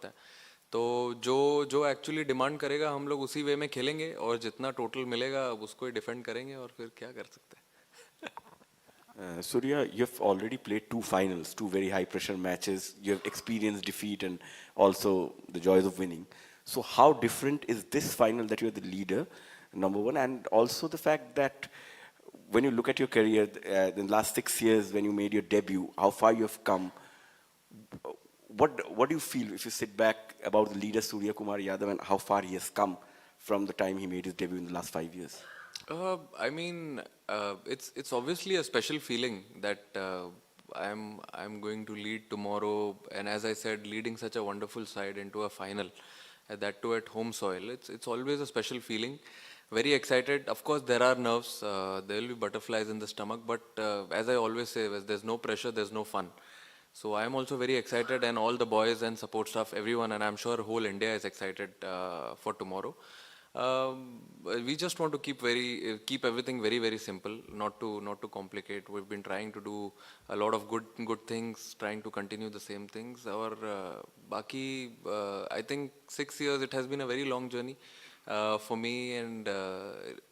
है। तो जो जो एक्चुअली डिमांड करेगा हम लोग उसी वे में खेलेंगे और जितना टोटल मिलेगा उसको ही डिफेंड करेंगे और फिर क्या कर सकते हैं। Surya, you've already played two finals, two very high pressure matches. You have experienced defeat and also the joys of winning. So, how different is this final that you're the leader, number one, and also the fact that when you look at your career in the last 6 years, when you made your debut, how far you have come? What do you feel if you sit back about the leader Surya Kumar Yadav and how far he has come from the time he made his debut in the last 5 years? I mean, it's obviously a special feeling that I'm going to lead tomorrow, and as I said, leading such a wonderful side into a final, that too at home soil. It's always a special feeling. Very excited. Of course, there are nerves. There will be butterflies in the stomach, but as I always say, there's no pressure, there's no fun. So I am also very excited, and all the boys and support staff, everyone, and I'm sure whole India is excited for tomorrow. We just want to keep everything very simple, not to complicate. We've been trying to do a lot of good things, trying to continue the same things. Our baki, I think 6 years it has been a very long journey for me, and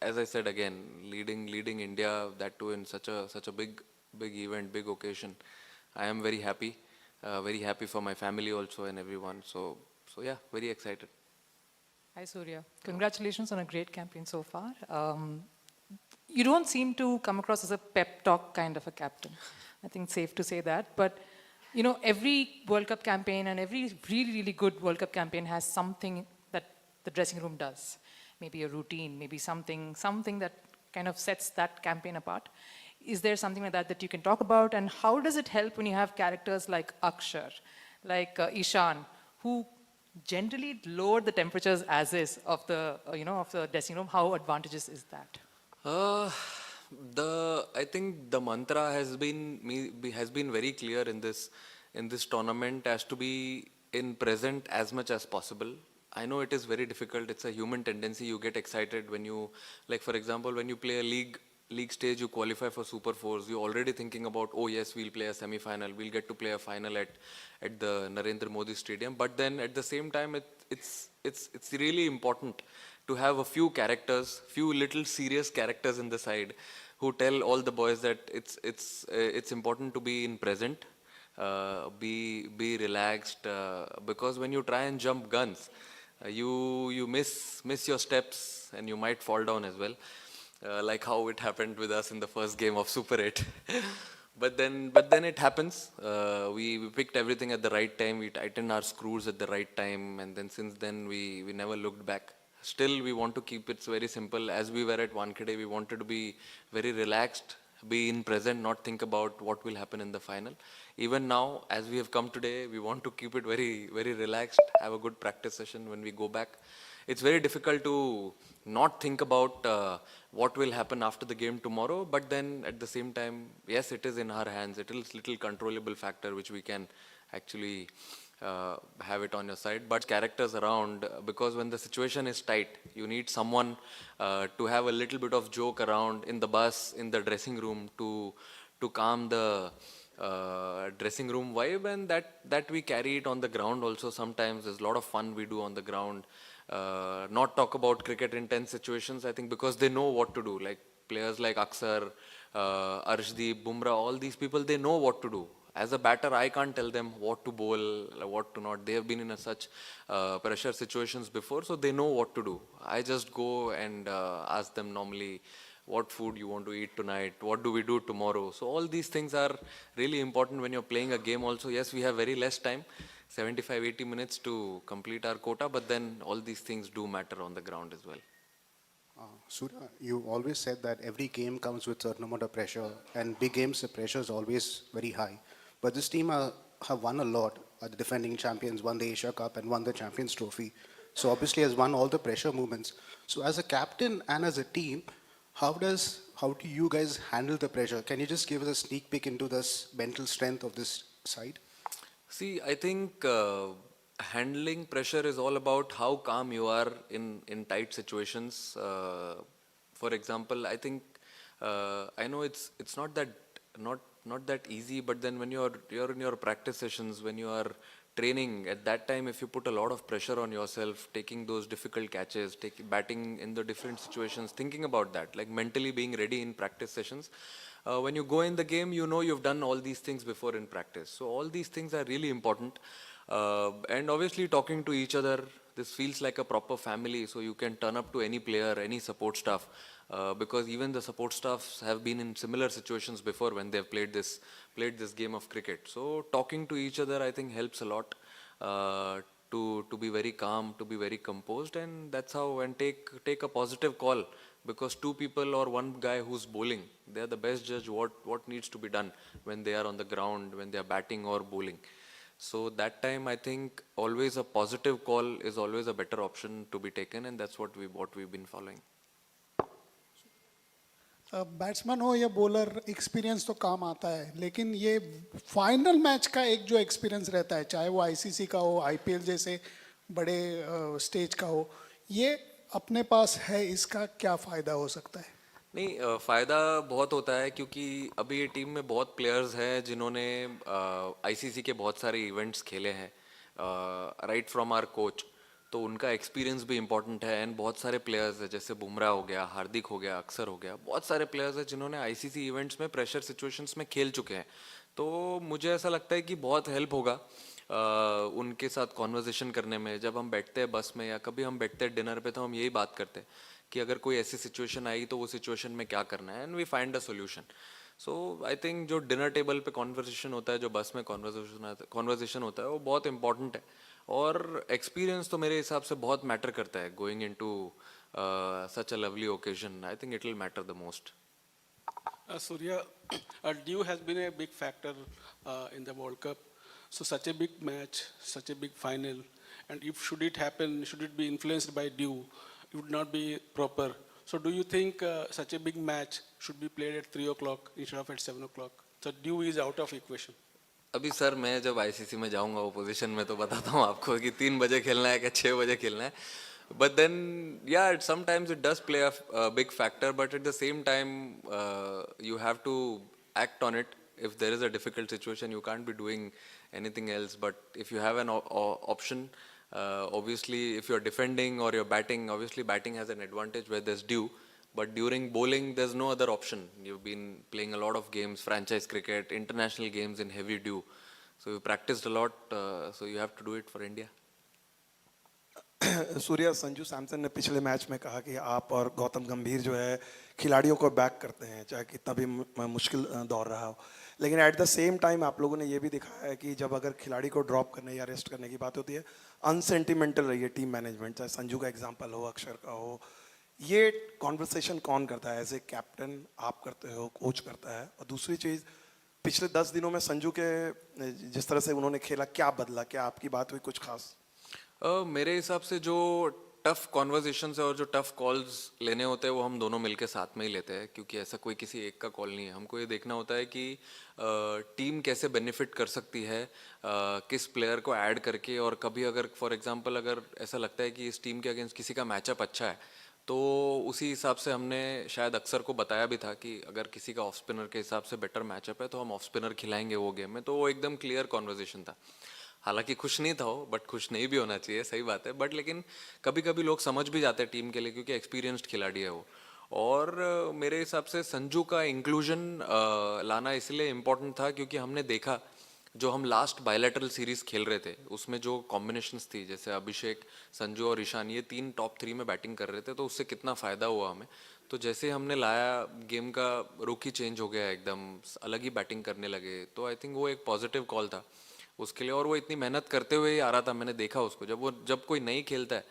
as I said again, leading India, that too in such a big event, big occasion. I am very happy for my family also and everyone. So yeah, very excited. Hi, Surya. Congratulations on a great campaign so far. You don't seem to come across as a pep talk kind of a captain. I think it's safe to say that. But, you know, every World Cup campaign and every really good World Cup campaign has something that the dressing room does. Maybe a routine, maybe something that kind of sets that campaign apart. Is there something like that that you can talk about? And how does it help when you have characters like Akshar, like Ishan, who generally lower the temperatures as is of the of the dressing room? How advantageous is that? Uh, I think the mantra has been very clear in this tournament as to be in present as much as possible. I know it is very difficult. It's a human tendency. You get excited when you, like for example, when you play a league stage, you qualify for Super Fours. You're already thinking about, oh yes, we'll play a semi-final. We'll get to play a final at the Narendra Modi Stadium. But then at the same time, it's really important to have a few characters, few little serious characters in the side, who tell all the boys that it's important to be in present, be relaxed, because when you try and jump guns, you miss your steps and you might fall down as well, like how it happened with us in the first game of Super 8. But then it happens. We picked everything at the right time. We tightened our screws at the right time, and then since then we never looked back. Still, we want to keep it very simple. As we were at Wankhede, we wanted to be very relaxed, be in present, not think about what will happen in the final. Even now, as we have come today, we want to keep it very relaxed, have a good practice session when we go back. It's very difficult to not think about what will happen after the game tomorrow, but then at the same time, yes, it is in our hands. It is little controllable factor which we can actually have it on your side. But characters around, because when the situation is tight, you need someone to have a little bit of joke around in the bus, in the dressing room, to calm the dressing room vibe, and that we carry it on the ground also. Sometimes there's a lot of fun we do on the ground. Not talk about cricket intense situations, I think, because they know what to do. Like players like Aksar, Arshdeep, Bumrah, all these people, they know what to do. As a batter, I can't tell them what to bowl, what to not. They have been in such pressure situations before, so they know what to do. I just go and ask them normally, what food you want to eat tonight, what do we do tomorrow. So all these things are really important when you're playing a game also. Yes, we have very less time, 75-80 minutes to complete our quota, but then all these things do matter on the ground as well. Surya, you always said that every game comes with certain amount of pressure, and big games the pressure is always very high. But this team have won a lot. Are the defending champions, won the Asia Cup and won the Champions Trophy. So obviously has won all the pressure movements. So as a captain and as a team, how do you guys handle the pressure? Can you just give us a sneak peek into this mental strength of this side? See, I think handling pressure is all about how calm you are in tight situations. For example, I think I know it's not that easy, but then when you're in your practice sessions, when you are training, at that time, if you put a lot of pressure on yourself, taking those difficult catches, batting in the different situations, thinking about that, like mentally being ready in practice sessions. When you go in the game, you know you've done all these things before in practice. So all these things are really important. And obviously talking to each other, this feels like a proper family. So you can turn up to any player, any support staff, because even the support staffs have been in similar situations before when they've played this game of cricket. So talking to each other, I think, helps a lot to be very calm, to be very composed, and that's how, and take a positive call, because two people or one guy who's bowling, they are the best judge what needs to be done when they are on the ground, when they are batting or bowling. So that time, I think always a positive call is always a better option to be taken, and that's what we've been following. Batsman हो या bowler, experience तो काम आता है, लेकिन ये final match का एक जो एक्सपीरियंस रहता है, चाहे वो आईसीसी का हो, आईपीएल जैसे बड़े स्टेज का हो, ये अपने पास है, इसका क्या फ़ायदा हो सकता है? नहीं, फ़ायदा बहुत होता है, क्योंकि अभी ये टीम में बहुत प्लेयर्स हैं जिन्होंने आईसीसी के बहुत सारे इवेंट्स खेले हैं, राइट फ्रॉम आवर कोच, तो उनका एक्सपीरियंस भी इम्पोर्टेंट है। एंड बहुत सारे प्लेयर्स हैं, जैसे बुमराह हो गया, हार्दिक हो गया, अक्षर हो गया, बहुत सारे प्लेयर्स हैं जिन्होंने आईसीसी इवेंट्स में प्रेशर सिचुएशंस में खेल चुके हैं। तो मुझे ऐसा लगता है कि बहुत हेल्प होगा उनके साथ कॉन्वर्जेशन करने में। जब हम बैठते हैं बस में या कभी हम बैठते हैं डिनर पे, तो हम यही बात करते हैं कि अगर कोई ऐसी सिचुएशन आई तो वो सिचुएशन में क्या करना है, and we find a solution. So I think जो डिनर टेबल पे कॉन्वर्सेशन होता है, जो बस में कॉन्वर्सेशन होता है, वो बहुत इंपॉर्टेंट है। और एक्सपीरियंस तो मेरे हिसाब से बहुत मैटर करता है going into such a lovely occasion. I think it will matter the most. Surya, dew has been a big factor in the World Cup. So such a big match, such a big final, and if should it happen, should it be influenced by dew, it would not be proper. So do you think such a big match should be played at 3 o'clock instead of at 7 o'clock? So dew is out of equation. अभी sir, मैं जब ICC में जाऊंगा वो position में, तो बताता हूँ आपको कि 3 बजे खेलना है कि 6 बजे खेलना है। But then yeah sometimes it does play a big factor, but at the same time you have to act on it. if there is a difficult situation, you can't be doing anything else. But if you have an option, obviously if you're defending or you're batting, obviously batting has an advantage where there's dew, but during bowling there's no other option. You've been playing a lot of games, franchise cricket, international games in heavy dew, so you practiced a lot, so you have to do it for India. Surya, Sanju Samson ने पिछले match में कहा कि आप और गौतम गंभीर जो है खिलाड़ियों को बैक करते हैं, चाहे कितना भी मुश्किल दौर रहा हो। लेकिन एट द सेम टाइम आप लोगों ने ये भी दिखाया है कि जब अगर खिलाड़ी को ड्रॉप करने या रेस्ट करने की बात होती है, अनसेंटिमेंटल रही है टीम मैनेजमेंट, चाहे संजू का एग्जांपल हो, अक्षर का हो। ये कॉन्वर्सेशन कौन करता है? एज ए कैप्टन आप करते हो, कोच करता है? और दूसरी चीज़, पिछले 10 दिनों में संजू के जिस तरह से उन्होंने खेला, क्या बदला? क्या आपकी बात हुई कुछ खास? मेरे हिसाब से जो टफ कॉन्वर्जेशंस है और जो टफ कॉल्स लेने होते हैं, वो हम दोनों मिलके साथ में ही लेते हैं, क्योंकि ऐसा कोई किसी एक का कॉल नहीं है। हमको ये देखना होता है कि टीम कैसे बेनिफिट कर सकती है किस प्लेयर को ऐड करके। और कभी अगर फॉर एग्जांपल अगर ऐसा लगता है कि इस टीम के अगेंस्ट किसी का मैचअप अच्छा है, तो उसी हिसाब से हमने शायद अक्सर को बताया भी था कि अगर किसी का ऑफ स्पिनर के हिसाब से बेटर मैचअप है तो हम ऑफ स्पिनर खिलाएंगे वो गेम में। तो वो एकदम क्लियर कॉन्वर्जेशन था। हालांकि खुश नहीं था वो, बट खुश नहीं भी होना चाहिए, सही बात है। बट लेकिन कभी कभी लोग समझ भी जाते हैं टीम के लिए, क्योंकि एक्सपीरियंस्ड खिलाड़ी है वो। और मेरे हिसाब से संजू का इंक्लूजन लाना इसलिए इम्पोर्टेंट था क्योंकि हमने देखा जो हम लास्ट बायलैटरल सीरीज खेल रहे थे उसमें जो कॉम्बिनेशंस थी, जैसे अभिषेक, संजू और ईशान, ये 3 टॉप 3 में बैटिंग कर रहे थे, तो उससे कितना फ़ायदा हुआ हमें। तो जैसे हमने लाया, गेम का रुख ही चेंज हो गया, एकदम अलग ही बैटिंग करने लगे। तो आई थिंक वो एक पॉजिटिव कॉल था उसके लिए। और वो इतनी मेहनत करते हुए ही आ रहा था, मैंने देखा उसको। जब कोई नहीं खेलता है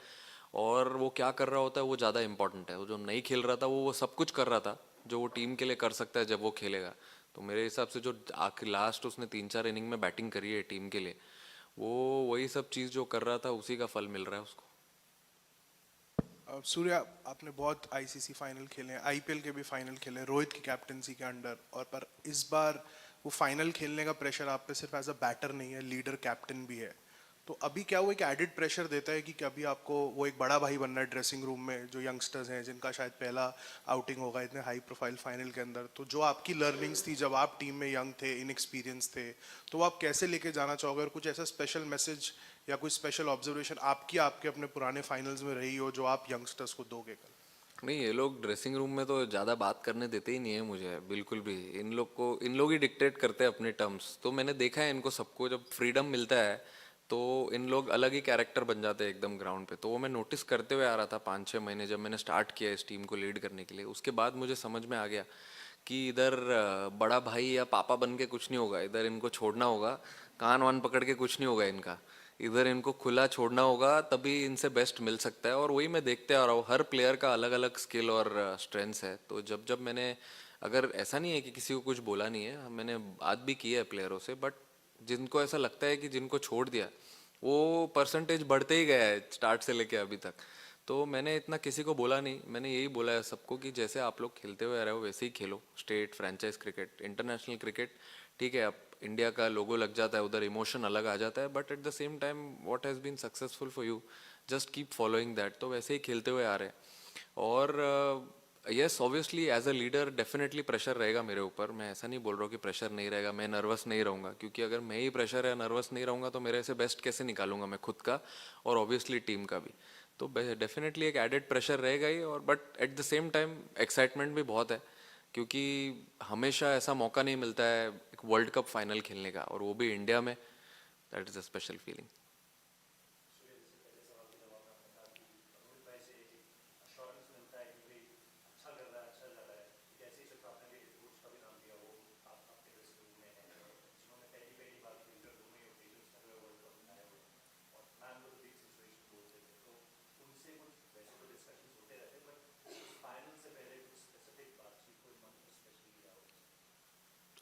और वो क्या कर रहा होता है, वो ज़्यादा इंपॉर्टेंट है। वो जो नहीं खेल रहा था, वो सब कुछ कर रहा था जो वो टीम के लिए कर सकता है जब वो खेलेगा। तो मेरे हिसाब से जो आखिर लास्ट उसने 3-4 इनिंग में बैटिंग करी है टीम के लिए, वो वही सब चीज़ जो कर रहा था उसी का फल मिल रहा है उसको। सूर्या, आपने बहुत आईसीसी फाइनल खेले हैं, आईपीएल के भी फाइनल खेले हैं रोहित की कैप्टनसी के अंडर, और पर इस बार वो फाइनल खेलने का प्रेशर आप पे सिर्फ एज अ बैटर नहीं है, लीडर कैप्टन भी है। तो अभी क्या वो एक एडिड प्रेशर देता है कि अभी आपको वो एक बड़ा भाई बनना है ड्रेसिंग रूम में, जो यंगस्टर्स हैं जिनका शायद पहला आउटिंग होगा इतने हाई प्रोफाइल फाइनल के अंदर, तो जो आपकी लर्निंग्स थी जब आप टीम में यंग थे, इनएक्सपीरियंस थे, तो वो आप कैसे लेके जाना चाहोगे? और कुछ ऐसा स्पेशल मैसेज या कोई स्पेशल ऑब्जर्वेशन आपकी आपके अपने पुराने फाइनल्स में रही हो जो आप यंगस्टर्स को दोगे कल? नहीं, ये लोग ड्रेसिंग रूम में तो ज़्यादा बात करने देते ही नहीं है मुझे बिल्कुल भी। इन लोग ही डिक्टेट करते हैं अपने टर्म्स। तो मैंने देखा है इनको सबको जब फ्रीडम मिलता है तो इन लोग अलग ही कैरेक्टर बन जाते हैं एकदम ग्राउंड पे। तो वो मैं नोटिस करते हुए आ रहा था 5-6 महीने जब मैंने स्टार्ट किया इस टीम को लीड करने के लिए। उसके बाद मुझे समझ में आ गया कि इधर बड़ा भाई या पापा बन के कुछ नहीं होगा, इधर इनको छोड़ना होगा, कान वान पकड़ के कुछ नहीं होगा इनका, इधर इनको खुला छोड़ना होगा, तभी इनसे बेस्ट मिल सकता है। और वही मैं देखते आ रहा हूँ, हर प्लेयर का अलग अलग स्किल और स्ट्रेंथ्स है। तो जब जब मैंने, अगर ऐसा नहीं है कि किसी को कुछ बोला नहीं है, मैंने बात भी की है प्लेयरों से, बट जिनको ऐसा लगता है कि जिनको छोड़ दिया वो परसेंटेज बढ़ते ही गया है स्टार्ट से लेके अभी तक। तो मैंने इतना किसी को बोला नहीं, मैंने यही बोला है सबको कि जैसे आप लोग खेलते हुए आ रहे हो वैसे ही खेलो। State, franchise cricket, international cricket, ठीक है अब इंडिया का लोगो लग जाता है उधर, इमोशन अलग आ जाता है, but at the same time what has been successful for you just keep following that. तो वैसे ही खेलते हुए आ रहे हैं। और yes obviously as a leader definitely pressure रहेगा मेरे ऊपर। मैं ऐसा नहीं बोल रहा हूँ कि प्रेशर नहीं रहेगा, मैं नर्वस नहीं रहूँगा, क्योंकि अगर मैं ही प्रेशर या नर्वस नहीं रहूँगा तो मेरे से बेस्ट कैसे निकालूंगा मैं खुद का और ऑब्वियसली टीम का भी। तो डेफिनेटली एक एडेड प्रेशर रहेगा ही। और but at the same time excitement भी बहुत है, क्योंकि हमेशा ऐसा मौका नहीं मिलता है एक वर्ल्ड कप फाइनल खेलने का, और वो भी इंडिया में। That is a special feeling.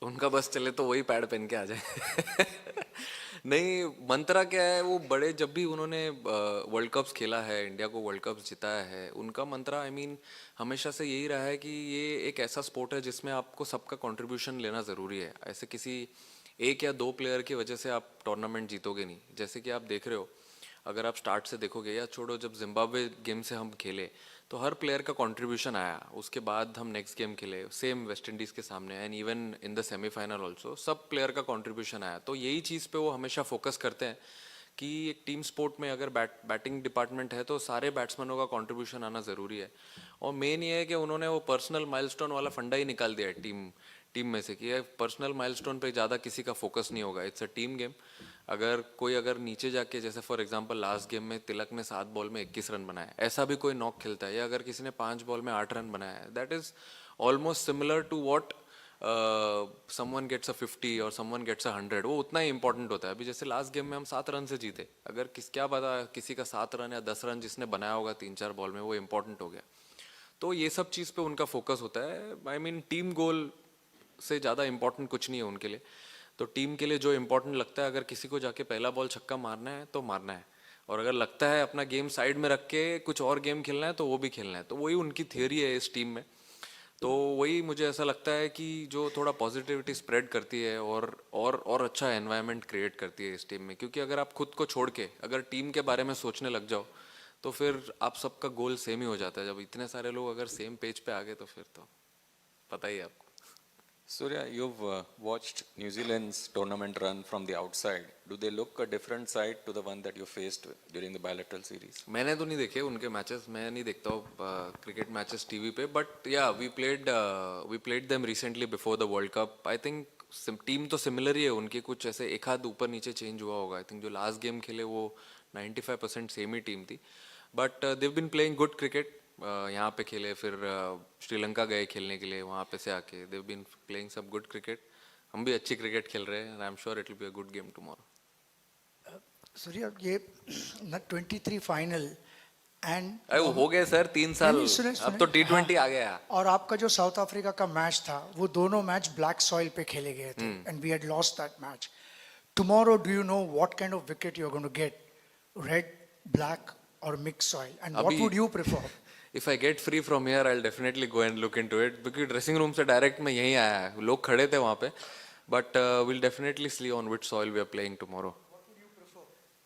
उनका बस चले तो वही पैड पहन के आ जाए। नहीं, मंत्रा क्या है, वो बड़े जब भी उन्होंने वर्ल्ड कप्स खेला है, इंडिया को वर्ल्ड कप्स जिताया है, उनका मंत्रा आई मीन हमेशा से यही रहा है कि ये एक ऐसा स्पोर्ट है जिसमें आपको सबका कंट्रीब्यूशन लेना ज़रूरी है। ऐसे किसी एक या दो प्लेयर की वजह से आप टूर्नामेंट जीतोगे नहीं। जैसे कि आप देख रहे हो, अगर आप स्टार्ट से देखोगे या छोड़ो, जब जिम्बाब्वे गेम से हम खेले तो हर प्लेयर का कंट्रीब्यूशन आया। उसके बाद हम नेक्स्ट गेम खेले सेम वेस्ट इंडीज़ के सामने, and even in the semifinal also सब प्लेयर का कंट्रीब्यूशन आया। तो यही चीज़ पे वो हमेशा फोकस करते हैं कि एक टीम स्पोर्ट में अगर बैटिंग डिपार्टमेंट है तो सारे बैट्समैनों का कंट्रीब्यूशन आना ज़रूरी है। और मेन ये है कि उन्होंने वो पर्सनल माइलस्टोन वाला फंडा ही निकाल दिया है टीम में से कि पर्सनल माइलस्टोन पे ज़्यादा किसी का फोकस नहीं होगा, इट्स अ टीम गेम। अगर नीचे जाके, जैसे फॉर एग्जांपल लास्ट गेम में तिलक ने 7 बॉल में 21 रन बनाया, ऐसा भी कोई नॉक खेलता है, या अगर किसी ने 5 बॉल में 8 रन बनाया है, that is almost similar to what someone gets a 50 और समवन गेट्स अ 100। वो उतना ही इंपॉर्टेंट होता है। अभी जैसे लास्ट गेम में हम 7 रन से जीते, अगर क्या पता किसी का 7 रन या 10 रन जिसने बनाया होगा 3-4 बॉल में, वो इंपॉर्टेंट हो गया। तो ये सब चीज़ पे उनका फोकस होता है। आई मीन टीम गोल से ज़्यादा इंपॉर्टेंट कुछ नहीं है उनके लिए। तो टीम के लिए जो इंपॉर्टेंट लगता है, अगर किसी को जाके पहला बॉल छक्का मारना है तो मारना है, और अगर लगता है अपना गेम साइड में रख के कुछ और गेम खेलना है तो वो भी खेलना है। तो वही उनकी थियरी है इस टीम में। तो वही मुझे ऐसा लगता है कि जो थोड़ा पॉजिटिविटी स्प्रेड करती है और अच्छा एनवायरनमेंट क्रिएट करती है इस टीम में। क्योंकि अगर आप खुद को छोड़ के अगर टीम के बारे में सोचने लग जाओ तो फिर आप सबका गोल सेम ही हो जाता है। जब इतने सारे लोग अगर सेम पेज पे आ गए तो फिर तो पता ही है आपको। Surya, you've watched New Zealand's tournament run from the outside. Do they look a different side to the one that you faced during the bilateral series? मैंने तो नहीं देखे उनके मैचेस, मैं नहीं देखता हूँ क्रिकेट मैचेस टीवी पे, but yeah we played them recently before the world cup. I think team तो सिमिलर ही है उनकी, कुछ ऐसे एक हाथ ऊपर नीचे चेंज हुआ होगा। आई थिंक जो लास्ट गेम खेले वो 95% सेम ही टीम थी, but they've been playing good cricket. यहाँ पे खेले, फिर श्रीलंका गए खेलने के लिए, वहाँ पे से आके देव बीन प्लेइंग सब गुड क्रिकेट। हम भी अच्छी क्रिकेट खेल रहे हैं, I am sure it will be a good game tomorrow. Surya, ये 23 फाइनल एंड हो गए सर 3 साल, अब तो T20 आ गया। और आपका जो साउथ अफ्रीका का मैच था, वो दोनों मैच ब्लैक सॉइल पे खेले गए थे and we had lost that match. Tomorrow do you know what kind of wicket you are going to get, red, black और mix soil, and what would you prefer? If I get free from here, I'll definitely go and look into it, because dressing room से direct मैं यहीं आया है, लोग खड़े थे वहाँ पे, but we'll definitely see on which soil we are playing tomorrow.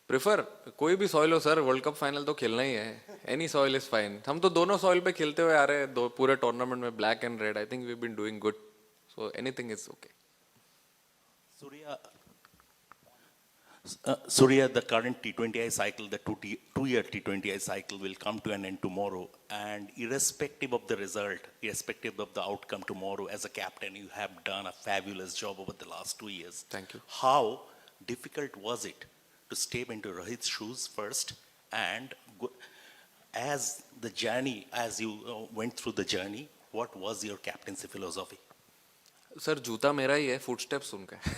Prefer कोई भी सॉइल हो सर, वर्ल्ड कप फाइनल तो खेलना ही है, एनी सॉइल इज फाइन. हम तो दोनों सॉइल पे खेलते हुए आ रहे हैं दो पूरे टूर्नामेंट में, black and red. I think we been doing good, so anything is okay. Surya, the current T20I cycle, the two-year T20I cycle will come to an end tomorrow. And irrespective of the result, irrespective of the outcome tomorrow, as a captain, you have done a fabulous job over the last 2 years. Thank you. How difficult was it to step into Rohit's shoes first and as the journey, as you went through the journey, what was your captaincy philosophy? Sir जूता मेरा ही है, footsteps उनका है.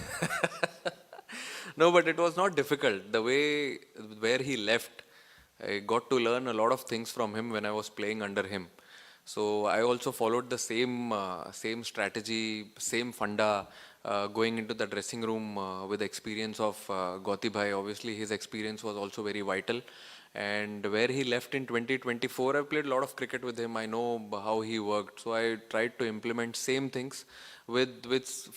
No, but it was not difficult. The way where he left, I got to learn a lot of things from him when I was playing under him. So I also followed the same strategy, same funda, going into the dressing room with the experience of Gauti bhai. Obviously, his experience was also very vital. And where he left in 2024, I played a lot of cricket with him. I know how he worked, so I tried to implement same things with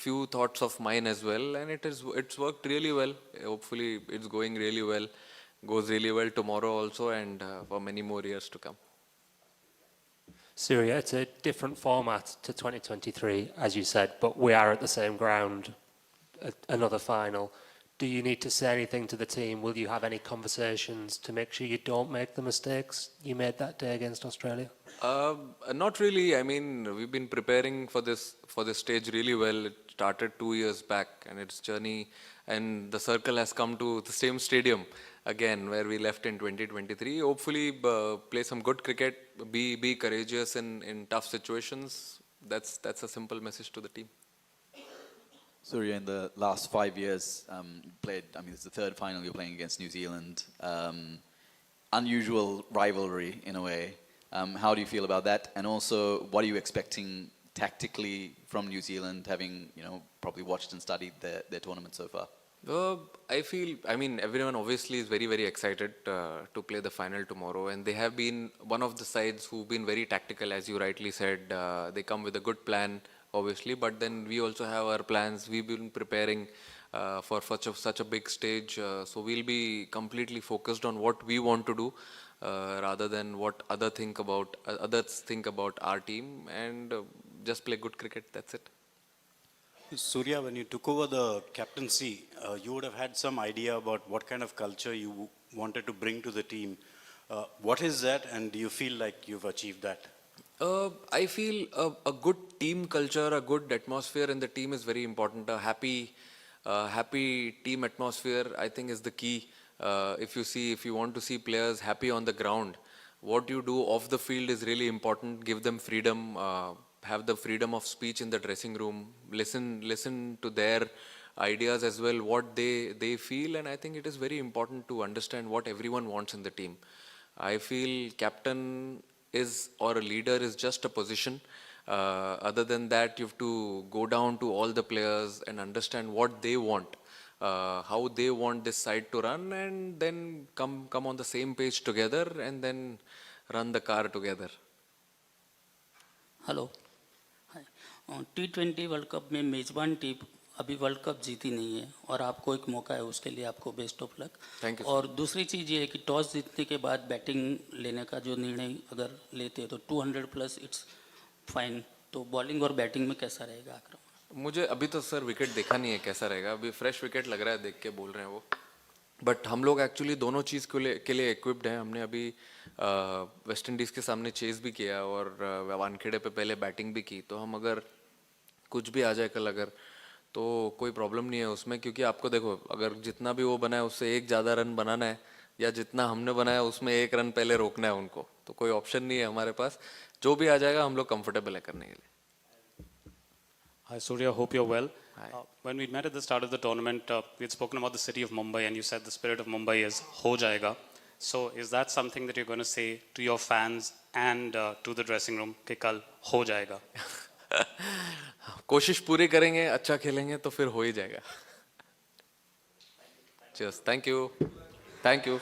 few thoughts of mine as well, and it's worked really well. Hopefully, it's going really well, goes really well tomorrow also, and for many more years to come. Surya, it's a different format to 2023, as you said, but we are at the same ground, another final. Do you need to say anything to the team? Will you have any conversations to make sure you don't make the mistakes you made that day against Australia? Not really. I mean, we've been preparing for this stage really well. It started 2 years back, and its journey, and the circle has come to the same stadium again where we left in 2023. Hopefully, play some good cricket, be courageous in tough situations. That's a simple message to the team. Surya, in the last 5 years, played, I mean, it's the third final you're playing against New Zealand. Unusual rivalry in a way. How do you feel about that? And also, what are you expecting tactically from New Zealand, having, probably watched and studied their tournament so far? I mean, everyone obviously is very, very excited to play the final tomorrow. And they have been one of the sides who've been very tactical, as you rightly said. They come with a good plan, obviously, but then we also have our plans. We've been preparing for such a big stage, so we'll be completely focused on what we want to do rather than what others think about our team, and just play good cricket. That's it. Surya, when you took over the captaincy, you would have had some idea about what kind of culture you wanted to bring to the team. What is that, and do you feel like you've achieved that? I feel a good team culture, a good atmosphere in the team is very important. A happy team atmosphere, I think, is the key. If you want to see players happy on the ground, what you do off the field is really important. Give them freedom, have the freedom of speech in the dressing room. Listen to their ideas as well, what they feel, and I think it is very important to understand what everyone wants in the team. I feel captain or a leader is just a position. Other than that, you have to go down to all the players and understand what they want, how they want this side to run, and then come on the same page together and then run the car together. Hello, T20 world cup में मेज़बान team अभी world cup जीती नहीं है और आपको एक मौका है, उसके लिए आपको best of luck. Thank you, और दूसरी चीज़ ये है कि टॉस जीतने के बाद बैटिंग लेने का जो निर्णय अगर लेते हैं तो 200 प्लस इट्स फाइन. तो बॉलिंग और बैटिंग में कैसा रहेगा आक्रमण? मुझे अभी तो सर विकेट देखा नहीं है कैसा रहेगा. अभी फ्रेश विकेट लग रहा है देख के बोल रहे हैं वो. बट हम लोग एक्चुअली दोनों चीज़ के लिए इक्विप्ड हैं. हमने अभी वेस्ट इंडीज़ के सामने चेस भी किया और वानखेड़े पे पहले बैटिंग भी की. तो हम अगर कुछ भी आ जाए कल अगर, तो कोई प्रॉब्लम नहीं है उसमें, क्योंकि आपको देखो अगर जितना भी वो बना है उससे एक ज़्यादा रन बनाना है, या जितना हमने बनाया उसमें एक रन पहले रोकना है उनको. तो कोई ऑप्शन नहीं है हमारे पास. जो भी आ जाएगा हम लोग कंफर्टेबल है करने के लिए. Hi Surya, hope you're well. Hi. When we met at the start of the tournament, we had spoken about the city of Mumbai, and you said the spirit of Mumbai is ho jayega. So is that something that you're going to say to your fans and to the dressing room कि कल हो जाएगा? कोशिश पूरी करेंगे, अच्छा खेलेंगे तो फिर हो ही जाएगा. Cheers. Thank you.